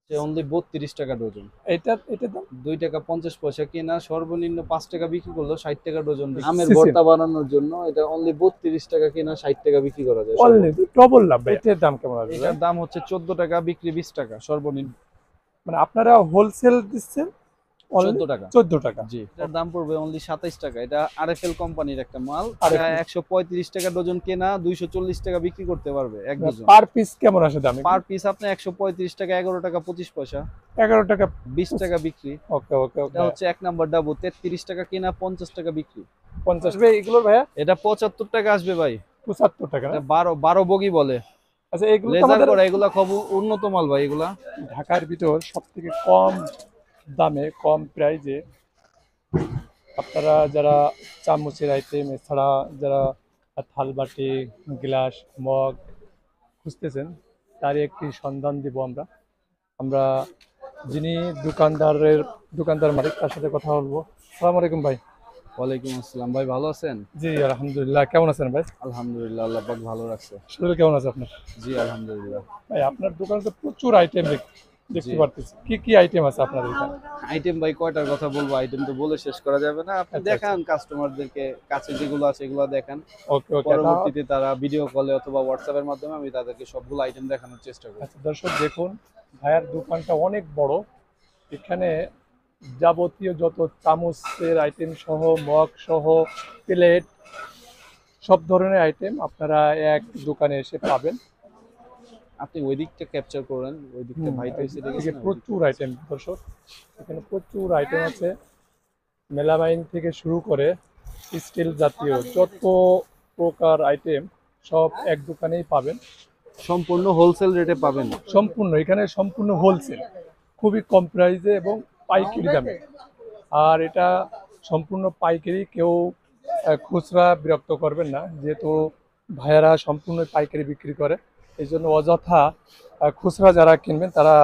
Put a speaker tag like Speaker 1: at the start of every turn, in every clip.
Speaker 1: Only 32 টাকা dozen.
Speaker 2: এটা দাম
Speaker 1: 2 টাকা 50 পয়সা কেনা, সর্বনিম্ন 5 টাকা বিক্রি করলেও 60 টাকা ডজন আমের
Speaker 2: সিসিম
Speaker 1: ভর্তা বানানোর জন্য এটা অনলি 32 টাকা কেনা, 60 টাকা বিক্রি করা যায়
Speaker 2: অনলি
Speaker 1: সর্বনিম্ন।
Speaker 2: ডবল লাভ ভাই। এটার দাম কেমন আসবে ভাই?
Speaker 1: এটার দাম হচ্ছে 14 টাকা, বিক্রি 20 টাকা সর্বনিম্ন।
Speaker 2: মানে আপনারা হোলসেল দিচ্ছেন অনলি
Speaker 1: 14 টাকা।
Speaker 2: 14 টাকা।
Speaker 1: জি, এটার দাম পড়বে অনলি 27 টাকা। এটা আরএফএল কোম্পানির একটা মাল।
Speaker 2: আর
Speaker 1: এটা 135 টাকা ডজন কেনা, 240 টাকা বিক্রি করতে পারবে এক ডজন।
Speaker 2: পার পিস কেমন আসে দাম?
Speaker 1: পার পিস আপনি 135 টাকা, 11 টাকা 25 পয়সা,
Speaker 2: 11 টাকা
Speaker 1: 20 টাকা বিক্রি।
Speaker 2: ওকে ওকে
Speaker 1: এটা
Speaker 2: ওকে।
Speaker 1: হচ্ছে এক নাম্বার ডাবু, 33 টাকা কেনা, 50 টাকা বিক্রি।
Speaker 2: 50 ভাই এগুলো ভাইয়া?
Speaker 1: এটা 75 টাকা আসবে ভাই।
Speaker 2: 75 টাকা না?
Speaker 1: এটা 12 বগি বলে,
Speaker 2: আচ্ছা এগুলো তো
Speaker 1: লেজার
Speaker 2: আমাদের
Speaker 1: করা, এগুলা খুব উন্নত মাল ভাই এগুলা।
Speaker 2: ঢাকার ভিতর সবথেকে কম দামে কম প্রাইজে আপনারা যারা চামচের আইটেম এছাড়া যারা থালবাটি গ্লাস মগ খুঁজতেছেন তারই একটি সন্ধান দিব আমরা। আমরা যিনি দোকানদার মালিক তার সাথে কথা বলবো। আসসালামু আলাইকুম ভাই।
Speaker 1: ওয়ালাইকুম আসসালাম ভাই, ভালো আছেন?
Speaker 2: জি আলহামদুলিল্লাহ, কেমন আছেন ভাই?
Speaker 1: আলহামদুলিল্লাহ, আল্লাহ পাক ভালো রাখছে।
Speaker 2: শরীর কেমন আছে আপনার?
Speaker 1: জি আলহামদুলিল্লাহ।
Speaker 2: ভাই আপনার দোকানে তো প্রচুর আইটেম দেখতে
Speaker 1: জি।
Speaker 2: পারতেছি, কি কি আইটেম আছে আপনার এখানে?
Speaker 1: আইটেম ভাই কয়টার কথা বলবো, আইটেম তো বলে শেষ করা যাবে না। আপনি
Speaker 2: আচ্ছা,
Speaker 1: দেখান কাস্টমারদেরকে, কাছে যেগুলো আছে এগুলো দেখান।
Speaker 2: ওকে ওকে।
Speaker 1: পরবর্তীতে তারা ভিডিও কলে অথবা হোয়াটসঅ্যাপের মাধ্যমে আমি তাদেরকে সবগুলো আইটেম দেখানোর চেষ্টা করি।
Speaker 2: আচ্ছা দর্শক দেখুন, ভাইয়ার দোকানটা অনেক বড়। এখানে যাবতীয় যত চামচের আইটেম সহ মগ সহ প্লেট সব ধরনের আইটেম আপনারা এক দোকানে এসে পাবেন।
Speaker 1: আপনি ওই দিকটা ক্যাপচার করেন, ওই দিকটা ভাই তো এসে দেখেছেন না, ওই দিকটা।
Speaker 2: প্রচুর আইটেম দর্শক, এখানে প্রচুর আইটেম আছে। মেলামাইন থেকে শুরু করে স্টিল জাতীয় যত প্রকার আইটেম সব এক দোকানেই পাবেন।
Speaker 1: সম্পূর্ণ হোলসেল রেটে পাবেন।
Speaker 2: সম্পূর্ণ এখানে সম্পূর্ণ হোলসেল, খুবই কম প্রাইসে এবং পাইকারি দামে। আর এটা সম্পূর্ণ পাইকারি, কেউ খুচরা বিরক্ত করবেন না, যেহেতু ভাইয়ারা সম্পূর্ণ পাইকারি বিক্রি করে। এই জন্য অযথা খুচরা যারা কিনবেন তারা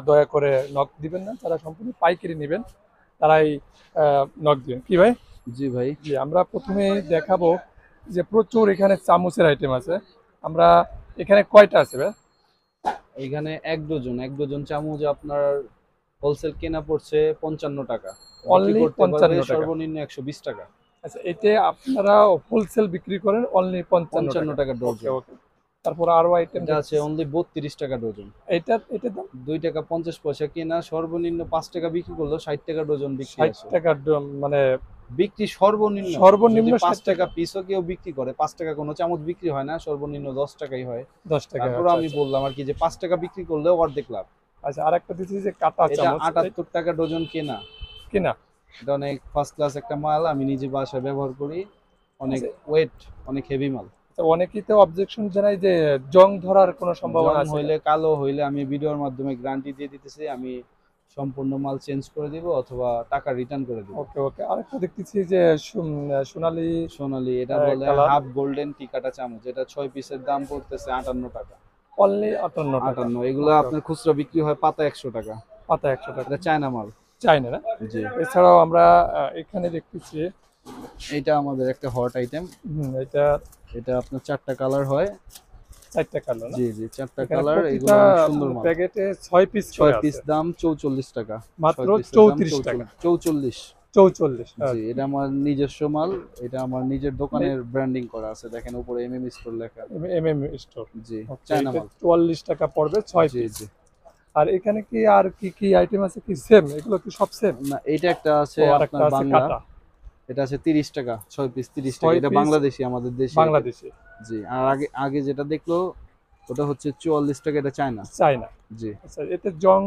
Speaker 2: দয়া করে নক দিবেন না, যারা সম্পূর্ণ পাইকারি নেবেন তারাই নক দিবেন। কি ভাই?
Speaker 1: জি ভাই।
Speaker 2: জি, আমরা প্রথমে দেখাবো যে প্রচুর এখানে চামচের আইটেম আছে। আমরা এখানে কয়টা আছে ভাই?
Speaker 1: এখানে এক ডজন চামচ আপনার হোলসেল কেনা পড়ছে 55 টাকা, বিক্রি
Speaker 2: অনলি
Speaker 1: করতে পারবে
Speaker 2: 55 টাকা।
Speaker 1: সর্বনিম্ন 120 টাকা।
Speaker 2: আচ্ছা এতে আপনারা হোলসেল বিক্রি করেন অনলি 55
Speaker 1: টাকা
Speaker 2: ওকে
Speaker 1: ডজন।
Speaker 2: ওকে। তারপর আরো আইটেম
Speaker 1: এটা আছে অনলি 32 টাকা ডজন।
Speaker 2: এটা দাম
Speaker 1: 2 টাকা 50 পয়সা কেনা, সর্বনিম্ন 5 টাকা বিক্রি করলেও 60 টাকা ডজন বিক্রি
Speaker 2: 60
Speaker 1: আছে।
Speaker 2: টাকা মানে
Speaker 1: বিক্রি সর্বনিম্ন,
Speaker 2: সর্বনিম্ন
Speaker 1: যদি 5
Speaker 2: 60
Speaker 1: টাকা পিসও কেউ বিক্রি করে, 5 টাকা কোনো চামচ বিক্রি হয় না, সর্বনিম্ন 10 টাকাই হয়।
Speaker 2: 10 টাকা।
Speaker 1: তারপর
Speaker 2: আচ্ছা,
Speaker 1: আমি
Speaker 2: আচ্ছা।
Speaker 1: বললাম আর কি যে 5 টাকা বিক্রি করলেও অর্ধেক লাভ।
Speaker 2: আচ্ছা আরেকটা দিচ্ছি যে কাটা
Speaker 1: এটা
Speaker 2: চামচ
Speaker 1: 78 টাকা ডজন কেনা।
Speaker 2: কিনা।
Speaker 1: এটা অনেক ফার্স্ট ক্লাস একটা মাল, আমি নিজে বাসায় ব্যবহার করি। অনেক
Speaker 2: আচ্ছা,
Speaker 1: ওয়েট, অনেক হেভি মাল।
Speaker 2: আচ্ছা, অনেকেই তো অবজেকশন জানায় যে জং ধরার কোনো সম্ভাবনা
Speaker 1: জং
Speaker 2: আছে?
Speaker 1: হইলে, কালো হইলে আমি ভিডিওর মাধ্যমে গ্যারান্টি দিয়ে দিতেছি, আমি সম্পূর্ণ মাল চেঞ্জ করে দিব অথবা টাকা রিটার্ন করে দিব।
Speaker 2: ওকে ওকে। আরেকটা দেখতেছি যে সোনালী
Speaker 1: সোনালী, এটা বলে
Speaker 2: কালার
Speaker 1: হাফ গোল্ডেন টিকাটা চামচ। এটা 6 পিসের দাম পড়তেছে 58 টাকা।
Speaker 2: অনলি 58 টাকা।
Speaker 1: 58, এগুলো
Speaker 2: ওকে,
Speaker 1: আপনার খুচরা বিক্রি হয় পাতা 100 টাকা।
Speaker 2: পাতা 100 টাকা।
Speaker 1: এটা চায়না মাল।
Speaker 2: চাই না না?
Speaker 1: জি।
Speaker 2: এছাড়াও আমরা এখানে দেখতেছি
Speaker 1: এটা আমাদের একটা হট আইটেম।
Speaker 2: এটা
Speaker 1: এটা আপনার 4টা কালার হয়।
Speaker 2: 4টা কালার না?
Speaker 1: জি জি, 4টা
Speaker 2: এখানে
Speaker 1: কালার, এগুলো
Speaker 2: প্রতিটা
Speaker 1: অনেক সুন্দর মাল।
Speaker 2: প্যাকেটে 6 পিস
Speaker 1: 6
Speaker 2: করে
Speaker 1: পিস
Speaker 2: আছে।
Speaker 1: দাম 44 টাকা।
Speaker 2: মাত্র
Speaker 1: 6 পিসের দাম
Speaker 2: 34 টাকা।
Speaker 1: 44।
Speaker 2: 44।
Speaker 1: জি, এটা আমার নিজস্ব মাল। এটা আমার নিজের দোকানের ব্র্যান্ডিং করা আছে, দেখেন উপরে এমএম স্টোর লেখা।
Speaker 2: MM store.
Speaker 1: জি,
Speaker 2: ওকে,
Speaker 1: চায়না
Speaker 2: এটা
Speaker 1: মাল।
Speaker 2: 44 টাকা পড়বে 6
Speaker 1: জি
Speaker 2: পিস।
Speaker 1: জি।
Speaker 2: আর এখানে কি আর কি কি আইটেম আছে, কি সেম? এগুলো কি সব সেম?
Speaker 1: না, এটা একটা আছে
Speaker 2: ও আরেকটা
Speaker 1: আপনার
Speaker 2: আছে
Speaker 1: বাংলা।
Speaker 2: কাটা।
Speaker 1: এটা আছে 30 টাকা, 6 পিস 30 টাকা।
Speaker 2: 6
Speaker 1: এটা
Speaker 2: পিস
Speaker 1: বাংলাদেশি, আমাদের দেশি।
Speaker 2: বাংলাদেশি।
Speaker 1: জি, আর আগে আগে যেটা দেখলো ওটা হচ্ছে 44 টাকা, এটা চায়না।
Speaker 2: চাই না।
Speaker 1: জি।
Speaker 2: আচ্ছা এতে জং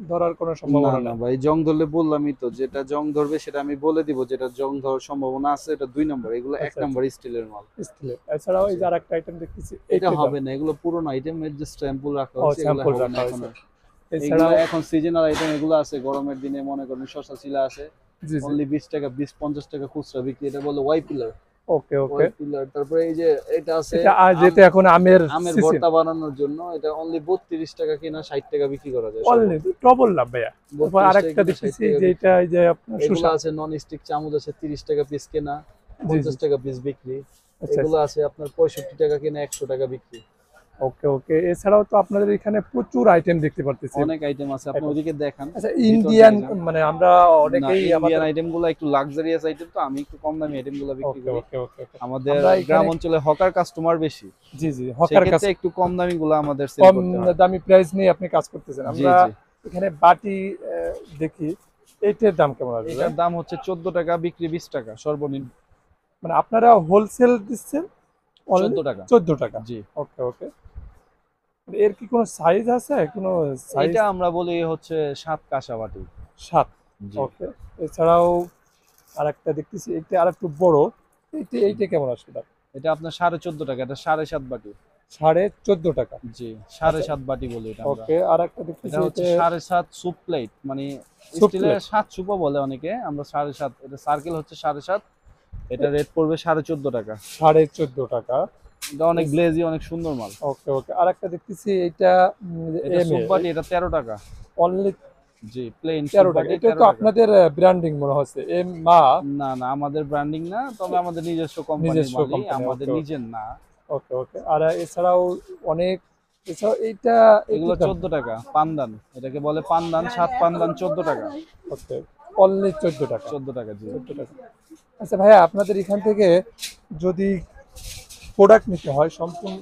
Speaker 2: ধরার কোনো
Speaker 1: না
Speaker 2: সম্ভাবনা
Speaker 1: না
Speaker 2: নেই?
Speaker 1: ভাই, জং ধরলে বললামই তো, যেটা জং ধরবে সেটা আমি বলে দিব, যেটা জং ধরার সম্ভাবনা আছে এটা 2 নম্বর, এগুলো 1
Speaker 2: আচ্ছা
Speaker 1: নম্বর স্টিলের মাল।
Speaker 2: স্টিলের। এছাড়াও এই
Speaker 1: জি।
Speaker 2: যে আরেকটা আইটেম দেখতেছি,
Speaker 1: এটা
Speaker 2: এইটা
Speaker 1: হবে না, এগুলো পুরনো আইটেম, এর যে স্যাম্পল রাখা
Speaker 2: ও
Speaker 1: হয়েছে, এগুলো
Speaker 2: স্যাম্পল
Speaker 1: হবে না
Speaker 2: রাখা
Speaker 1: এখন
Speaker 2: হয়েছে।
Speaker 1: আর। এগুলো
Speaker 2: এছাড়াও
Speaker 1: এখন সিজনাল আইটেম, এগুলো আছে গরমের দিনে, মনে করেন শসা ছিলা আছে
Speaker 2: জি জি।
Speaker 1: অনলি 20 টাকা, 20-50 টাকা খুচরা বিক্রি। এটা বলে Y pillar.
Speaker 2: Okay okay.
Speaker 1: Y pillar. তারপরে এই যে এটা আছে
Speaker 2: এটা যেটা এখন আমের
Speaker 1: আমের
Speaker 2: সিজন,
Speaker 1: ভর্তা বানানোর জন্য, এটা অনলি 32 টাকা কেনা, 60 টাকা বিক্রি করা যায়।
Speaker 2: অনলি ডবল লাভ ভাইয়া। তারপর
Speaker 1: 32
Speaker 2: আরেকটা
Speaker 1: টাকা কিনা, 60
Speaker 2: দেখতেছি
Speaker 1: টাকা
Speaker 2: যে
Speaker 1: বিক্রি।
Speaker 2: এটা এই যে আপনার
Speaker 1: এগুলো
Speaker 2: শসা।
Speaker 1: আছে নন স্টিক চামচ, আছে 30 টাকা পিস কেনা,
Speaker 2: জি জি।
Speaker 1: 50 টাকা পিস বিক্রি।
Speaker 2: আচ্ছা
Speaker 1: এগুলো আছে আপনার 65 টাকা কেনা, 100 টাকা বিক্রি।
Speaker 2: ওকে ওকে, এছাড়াও তো আপনাদের এখানে প্রচুর আইটেম দেখতে পারতেছি।
Speaker 1: অনেক আইটেম আছে, আপনি ওদিকে দেখান।
Speaker 2: আচ্ছা, ইন্ডিয়ান
Speaker 1: দেখান।
Speaker 2: মানে আমরা
Speaker 1: না,
Speaker 2: অনেকেই
Speaker 1: ইন্ডিয়ান
Speaker 2: আমাদের
Speaker 1: আইটেম গুলো একটু লাক্সারিয়াস আইটেম, তো আমি একটু কম দামি আইটেম গুলো বিক্রি
Speaker 2: ওকে
Speaker 1: করি।
Speaker 2: ওকে ওকে ওকে,
Speaker 1: আমাদের
Speaker 2: আমরা এখানে
Speaker 1: গ্রাম অঞ্চলে হকার কাস্টমার বেশি,
Speaker 2: জি জি হকার
Speaker 1: সেক্ষেত্রে
Speaker 2: কাছে
Speaker 1: একটু কম দামি গুলো আমাদের সেল
Speaker 2: কম
Speaker 1: করতে হয়।
Speaker 2: দামি প্রাইস নিয়ে আপনি কাজ করতেছেন।
Speaker 1: জি
Speaker 2: আমরা
Speaker 1: জি।
Speaker 2: এখানে বাটি দেখি, এইটার দাম কেমন আসবে?
Speaker 1: এটার দাম হচ্ছে 14 টাকা, বিক্রি 20 টাকা সর্বনিম্ন।
Speaker 2: মানে আপনারা হোলসেল দিচ্ছেন
Speaker 1: 14 টাকা।
Speaker 2: 14 টাকা।
Speaker 1: জি।
Speaker 2: ওকে ওকে, এর কি কোনো সাইজ আছে? কোনো সাইজ?
Speaker 1: এটা আমরা বলি হচ্ছে 7 কাঁসাবাটি।
Speaker 2: 7।
Speaker 1: জি।
Speaker 2: ওকে, এছাড়াও আরেকটা দেখতেছি, এটা আরেকটু বড়, এইটা কেমন আসবে দাম?
Speaker 1: এটা আপনার 14.5 টাকা, এটা 7.5 বাটি।
Speaker 2: 14.5 টাকা।
Speaker 1: জি, 7.5 বাটি বলি এটা আমরা।
Speaker 2: ওকে, আরেকটা দেখতেছি,
Speaker 1: এটা হচ্ছে 7.5 স্যুপ প্লেট, মানে
Speaker 2: স্যুপ
Speaker 1: স্টিলের
Speaker 2: প্লেট।
Speaker 1: 7 স্যুপও বলে অনেকে, আমরা 7.5, এটা সার্কেল হচ্ছে 7.5, এটা রেট পড়বে 14.5 টাকা।
Speaker 2: 14.5 টাকা।
Speaker 1: এটা অনেক গ্লেজি, অনেক সুন্দর মাল।
Speaker 2: ওকে ওকে, আরেকটা দেখতেছি, এটা
Speaker 1: এটা স্যুপ বাটি, এটা 13 টাকা।
Speaker 2: অনলি
Speaker 1: জি, প্লেন
Speaker 2: 13
Speaker 1: স্যুপ
Speaker 2: টাকা।
Speaker 1: বাটি
Speaker 2: এটা
Speaker 1: 13
Speaker 2: তো
Speaker 1: টাকা।
Speaker 2: আপনাদের ব্র্যান্ডিং মনে হচ্ছে এম মা।
Speaker 1: না না, আমাদের ব্র্যান্ডিং না, তবে আমাদের নিজস্ব কোম্পানির
Speaker 2: নিজস্ব
Speaker 1: মালই,
Speaker 2: কোম্পানি।
Speaker 1: আমাদের
Speaker 2: ওকে
Speaker 1: নিজের না।
Speaker 2: ওকে ওকে, আর এছাড়াও অনেক, এছাড়াও এইটা
Speaker 1: এগুলো 14 টাকা পান্দান, এটাকে বলে পান্দান, 7 পান্দান 14 টাকা।
Speaker 2: ওকে, অনলি 14 টাকা।
Speaker 1: 14 টাকা, জি।
Speaker 2: 14 টাকা। আচ্ছা ভাইয়া, আপনাদের এখান থেকে যদি প্রোডাক্ট নিতে হয় সম্পূর্ণ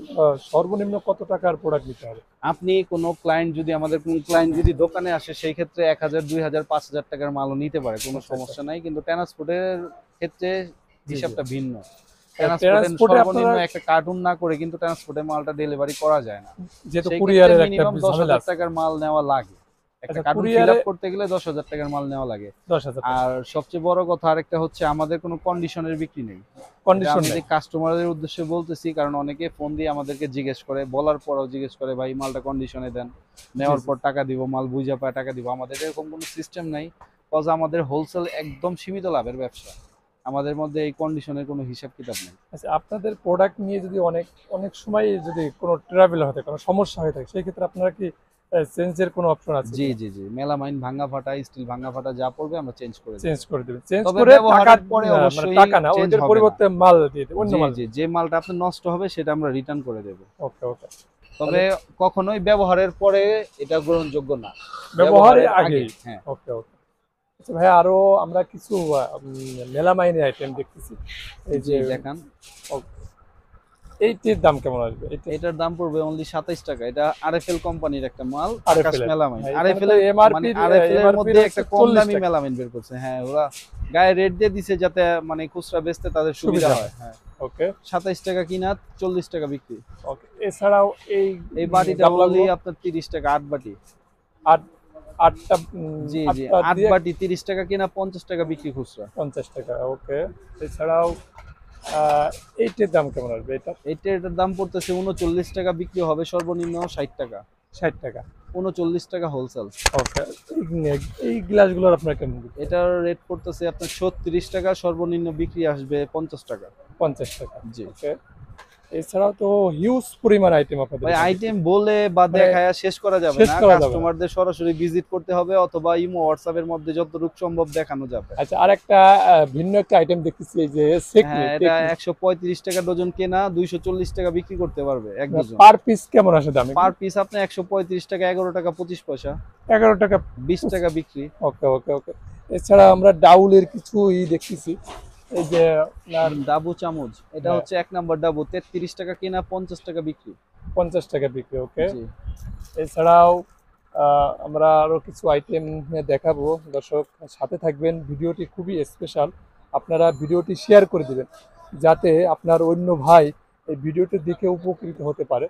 Speaker 2: সর্বনিম্ন কত টাকার প্রোডাক্ট নিতে হবে?
Speaker 1: আপনি কোনো ক্লায়েন্ট যদি, আমাদের কোন ক্লায়েন্ট যদি দোকানে আসে, সেই ক্ষেত্রে 1000, 2000, 5000 টাকার মালও নিতে পারে, কোনো
Speaker 2: আচ্ছা,
Speaker 1: সমস্যা নাই। কিন্তু ট্রান্সপোর্টের ক্ষেত্রে
Speaker 2: জি।
Speaker 1: হিসাবটা ভিন্ন।
Speaker 2: ট্রান্সপোর্টে
Speaker 1: সর্বনিম্ন
Speaker 2: আপনারা
Speaker 1: একটা কার্টুন না করে কিন্তু ট্রান্সপোর্টে মালটা ডেলিভারি করা যায় না।
Speaker 2: যেহেতু
Speaker 1: সেই ক্ষেত্রে
Speaker 2: কুরিয়ারের একটা
Speaker 1: মিনিমাম
Speaker 2: ঝামেলা
Speaker 1: 10,000
Speaker 2: আছে।
Speaker 1: টাকার মাল নেওয়া লাগে। একটা
Speaker 2: আচ্ছা,
Speaker 1: কার্টুন ফিল
Speaker 2: কুরিয়ারে
Speaker 1: আপ করতে গেলে 10,000 টাকার মাল নেওয়া লাগে।
Speaker 2: 10,000 টাকা
Speaker 1: আর সবচেয়ে বড় কথা আরেকটা হচ্ছে, আমাদের কোনো কন্ডিশনের বিক্রি নেই। এটা
Speaker 2: কন্ডিশন
Speaker 1: আমি
Speaker 2: নেই।
Speaker 1: কাস্টমারদের উদ্দেশ্যে বলতেছি, কারণ অনেকে ফোন দিয়ে আমাদেরকে জিজ্ঞেস করে, বলার পরও জিজ্ঞেস করে, ভাই মালটা কন্ডিশনে দেন, নেওয়ার
Speaker 2: জি।
Speaker 1: পর টাকা দিব, মাল বুঝা পায় টাকা দিব। আমাদের এরকম কোনো সিস্টেম নাই, কজ আমাদের হোলসেল একদম সীমিত লাভের ব্যবসা। আমাদের মধ্যে এই কন্ডিশনের কোনো হিসাব কিতাব নেই।
Speaker 2: আচ্ছা, আপনাদের প্রোডাক্ট নিয়ে যদি অনেক অনেক সময় যদি কোনো ট্রাভেল হতে কোনো সমস্যা হয়ে থাকে, সেই ক্ষেত্রে আপনারা কি চেঞ্জের কোনো অপশন আছে?
Speaker 1: জি জি জি, মেলামাইন ভাঙা ফাটা, স্টিল ভাঙা ফাটা যা পড়বে আমরা চেঞ্জ করে দিই।
Speaker 2: চেঞ্জ করে দেবেন, চেঞ্জ
Speaker 1: তবে
Speaker 2: করে টাকা
Speaker 1: ব্যবহারের পরে
Speaker 2: মানে
Speaker 1: অবশ্যই
Speaker 2: টাকা না,
Speaker 1: চেঞ্জ
Speaker 2: ওইটার
Speaker 1: হবে না।
Speaker 2: পরিবর্তে মাল দিয়ে দেবেন, অন্য
Speaker 1: জি
Speaker 2: মাল।
Speaker 1: জি, যে মালটা আপনার নষ্ট হবে সেটা আমরা রিটার্ন করে দেব।
Speaker 2: ওকে ওকে,
Speaker 1: তবে কখনোই ব্যবহারের পরে এটা গ্রহণযোগ্য না,
Speaker 2: ব্যবহারের আগে।
Speaker 1: হ্যাঁ।
Speaker 2: ওকে ওকে। আচ্ছা ভাই, আরো আমরা কিছু মেলামাইনের আইটেম দেখতেছি, এই
Speaker 1: জি
Speaker 2: যে
Speaker 1: দেখান।
Speaker 2: এইটির দাম কেমন আসবে?
Speaker 1: এটার দাম পড়বে অনলি 27 টাকা। এটা আরএফএল কোম্পানির একটা মাল,
Speaker 2: RFL
Speaker 1: আকাশ
Speaker 2: এর।
Speaker 1: মেলামাইন।
Speaker 2: হ্যাঁ,
Speaker 1: আরএফএল
Speaker 2: এখানে তো
Speaker 1: এর
Speaker 2: MRP
Speaker 1: মানে আরএফএল এর মধ্যে একটা কম
Speaker 2: 40
Speaker 1: দামি
Speaker 2: টাকা।
Speaker 1: মেলামাইন বের করছে। হ্যাঁ, ওরা গায়ে রেট দিয়ে দিছে যাতে মানে খুচরা বেচতে তাদের সুবিধা হয়। হ্যাঁ,
Speaker 2: ওকে
Speaker 1: 27 টাকা কিনা, 40 টাকা বিক্রি।
Speaker 2: ওকে, এছাড়াও এই
Speaker 1: বাটিটা
Speaker 2: গামলাগুলো
Speaker 1: অনলি আপনার 30 টাকা, 8 বাটি।
Speaker 2: আট আটটা
Speaker 1: জি জি, 8
Speaker 2: দিয়ে
Speaker 1: বাটি 30 টাকা কিনা, 50 টাকা বিক্রি খুচরা।
Speaker 2: 50 টাকা। ওকে, এছাড়াও এইটার দাম কেমন আসবে? এটা
Speaker 1: এটার দাম পড়তেছে 39 টাকা, বিক্রি হবে সর্বনিম্ন 60 টাকা।
Speaker 2: 60 টাকা।
Speaker 1: 39 টাকা হোলসেল।
Speaker 2: ওকে, এই গ্লাসগুলোর আপনার কেমন?
Speaker 1: এটার রেট পড়তেছে আপনার 36 টাকা, সর্বনিম্ন বিক্রি আসবে 50 টাকা।
Speaker 2: 50 টাকা।
Speaker 1: জি।
Speaker 2: ওকে, এছাড়াও তো হিউজ পরিমাণ আইটেম আপনাদের
Speaker 1: ভাই
Speaker 2: এখানে।
Speaker 1: আইটেম বলে বা
Speaker 2: মানে
Speaker 1: দেখায়া শেষ করা যাবে
Speaker 2: শেষ
Speaker 1: না,
Speaker 2: করা যাবে না।
Speaker 1: কাস্টমারদের সরাসরি ভিজিট করতে হবে, অথবা ইমো হোয়াটসঅ্যাপ এর মধ্যে যতটুকু সম্ভব দেখানো যাবে।
Speaker 2: আচ্ছা, আরেকটা ভিন্ন একটা আইটেম দেখতেছি, এই যে
Speaker 1: হ্যাঁ, এটা 135 টাকা ডজন কেনা, 240 টাকা বিক্রি করতে পারবে এক ডজন।
Speaker 2: পার পিস কেমন আসে দাম?
Speaker 1: পার পিস আপনি 135 টাকা, 11 টাকা 25 পয়সা,
Speaker 2: 11 টাকা
Speaker 1: 20 টাকা বিক্রি।
Speaker 2: ওকে ওকে ওকে, এছাড়া আমরা ডাউলের কিছু দেখতেছি, এই যে আপনার
Speaker 1: ডাবু চামচ, এটা
Speaker 2: হ্যাঁ।
Speaker 1: হচ্ছে 1 নাম্বার ডাবু, 33 টাকা কেনা, 50 টাকা বিক্রি।
Speaker 2: 50 টাকা বিক্রি। ওকে,
Speaker 1: জি।
Speaker 2: এছাড়াও আমরা আরো কিছু আইটেম দেখাবো, দর্শক সাথে থাকবেন। ভিডিওটি খুবই স্পেশাল, আপনারা ভিডিওটি শেয়ার করে দিবেন যাতে আপনার অন্য ভাই এই ভিডিওটি দেখে উপকৃত হতে পারে।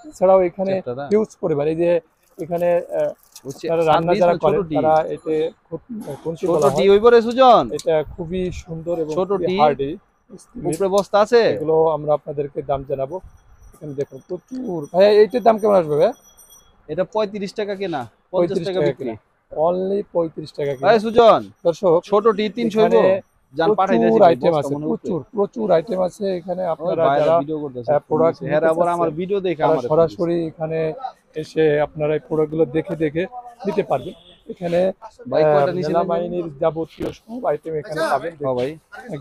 Speaker 2: এছাড়াও এখানে
Speaker 1: চ্যাপ্টারটা
Speaker 2: হিউজ পরিমাণ, এই যে এখানে
Speaker 1: হচ্ছে
Speaker 2: আপনারা রান্না যারা করেন তারা এতে
Speaker 1: ছোট টি ওইবারে সুজন,
Speaker 2: এটা খুবই সুন্দর এবং
Speaker 1: ছোট
Speaker 2: খুবই
Speaker 1: টি
Speaker 2: হার্ডি।
Speaker 1: উপরে বস্তা আছে।
Speaker 2: এগুলো আমরা আপনাদেরকে দাম জানাবো। এখানে দেখুন প্রচুর। ভাইয়া এইটার দাম কেমন আসবে ভাইয়া?
Speaker 1: এটা 35 টাকা কেনা, 50 টাকা বিক্রি।
Speaker 2: অনলি 35 টাকা
Speaker 1: ভাই
Speaker 2: কিলো।
Speaker 1: সুজন,
Speaker 2: দর্শক
Speaker 1: ছোট টি 300
Speaker 2: এখানে
Speaker 1: হইবো, জান পাঠাই
Speaker 2: প্রচুর
Speaker 1: দিয়েছি
Speaker 2: আইটেম আছে, প্রচুর আইটেম আছে এখানে। আপনারা যারা
Speaker 1: ভিডিও করতেছে,
Speaker 2: প্রোডাক্ট
Speaker 1: হ্যাঁ আবার আমার ভিডিও দেখে
Speaker 2: তারা
Speaker 1: আমার
Speaker 2: সরাসরি এখানে এসে আপনারা এই প্রোডাক্টগুলো দেখে দেখে নিতে পারবেন। এখানে
Speaker 1: ভাই কয়টা নিছেন?
Speaker 2: মেলামাইনের যাবতীয় সব আইটেম এখানে পাবেন।
Speaker 1: হ্যাঁ ভাই,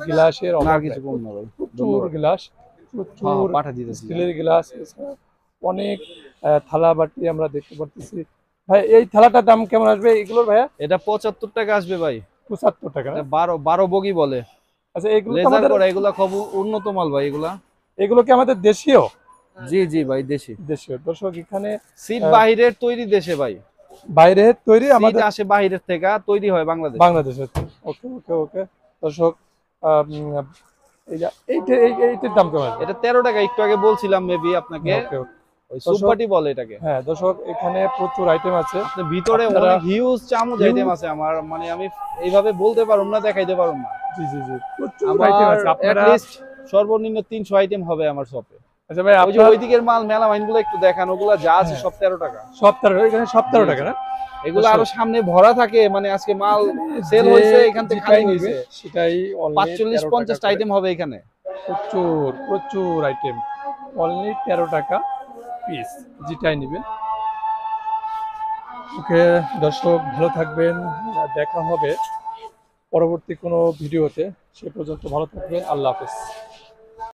Speaker 2: গ্লাসের
Speaker 1: না
Speaker 2: অভাব
Speaker 1: কিছু
Speaker 2: নাই।
Speaker 1: কম না ভাই,
Speaker 2: প্রচুর গ্লাস,
Speaker 1: হ্যাঁ
Speaker 2: প্রচুর
Speaker 1: পাঠা দিতেছি।
Speaker 2: স্টিলের গ্লাস, অনেক থালা বাটি আমরা দেখতে পাচ্ছি। ভাই এই থালাটার দাম কেমন আসবে এগুলোর ভাইয়া?
Speaker 1: এটা 75 টাকা আসবে ভাই।
Speaker 2: 75 টাকা না?
Speaker 1: এটা 12 বগি বলে,
Speaker 2: আচ্ছা এগুলো তো
Speaker 1: লেজার
Speaker 2: আমাদের,
Speaker 1: করা, এগুলা খুব উন্নত মাল ভাই এগুলা।
Speaker 2: এগুলো কি আমাদের দেশীয়?
Speaker 1: জি জি ভাই, দেশি।
Speaker 2: দেশীয়। দর্শক এখানে
Speaker 1: সিট বাহিরের তৈরি দেশে ভাই,
Speaker 2: বাইরে তৈরি,
Speaker 1: সিট
Speaker 2: আমাদের
Speaker 1: আসে বাহিরের থেকে, তৈরি হয় বাংলাদেশ।
Speaker 2: বাংলাদেশের। ওকে ওকে ওকে। দর্শক এই যে এইটার দাম কেমন আসবে?
Speaker 1: এটা 13 টাকা, একটু আগে বলছিলাম মেবি আপনাকে,
Speaker 2: ওকে ওকে।
Speaker 1: ওই
Speaker 2: দর্শক,
Speaker 1: সুপাটি বলে এটাকে।
Speaker 2: হ্যাঁ দর্শক এখানে প্রচুর আইটেম আছে।
Speaker 1: আপনার ভিতরে
Speaker 2: আপনারা
Speaker 1: অনেক হিউজ চামচ আইটেম আছে, আমার মানে আমি এইভাবে বলতে পারুম না, দেখাইতে পারুম না।
Speaker 2: জি জি জি, প্রচুর আইটেম
Speaker 1: আমার
Speaker 2: আছে
Speaker 1: at
Speaker 2: আপনারা।
Speaker 1: least সর্বনিম্ন 300 আইটেম হবে আমার শপে।
Speaker 2: আচ্ছা ভাই
Speaker 1: ওই যে
Speaker 2: আপনার
Speaker 1: ওইদিকের মাল মেলা মাইনগুলো একটু দেখান, ওগুলা যা আছে
Speaker 2: হ্যাঁ।
Speaker 1: সব 13 টাকা।
Speaker 2: 17, এখানে 17 টাকা না?
Speaker 1: এগুলো আরো সামনে ভরা থাকে, মানে আজকে মাল সেল
Speaker 2: যে
Speaker 1: হয়েছে, এখান থেকে
Speaker 2: যেটাই
Speaker 1: খালি
Speaker 2: নিবে
Speaker 1: হয়েছে।
Speaker 2: সেটাই only
Speaker 1: 45-50
Speaker 2: 13 টাকা
Speaker 1: আইটেম হবে এখানে।
Speaker 2: প্রচুর প্রচুর আইটেম, অনলি 13 টাকা পিস, যেটাই নেবেন। ওকে দর্শক, ভালো থাকবেন, দেখা হবে পরবর্তী কোনো ভিডিওতে। সে পর্যন্ত ভালো থাকবেন, আল্লাহ হাফেজ।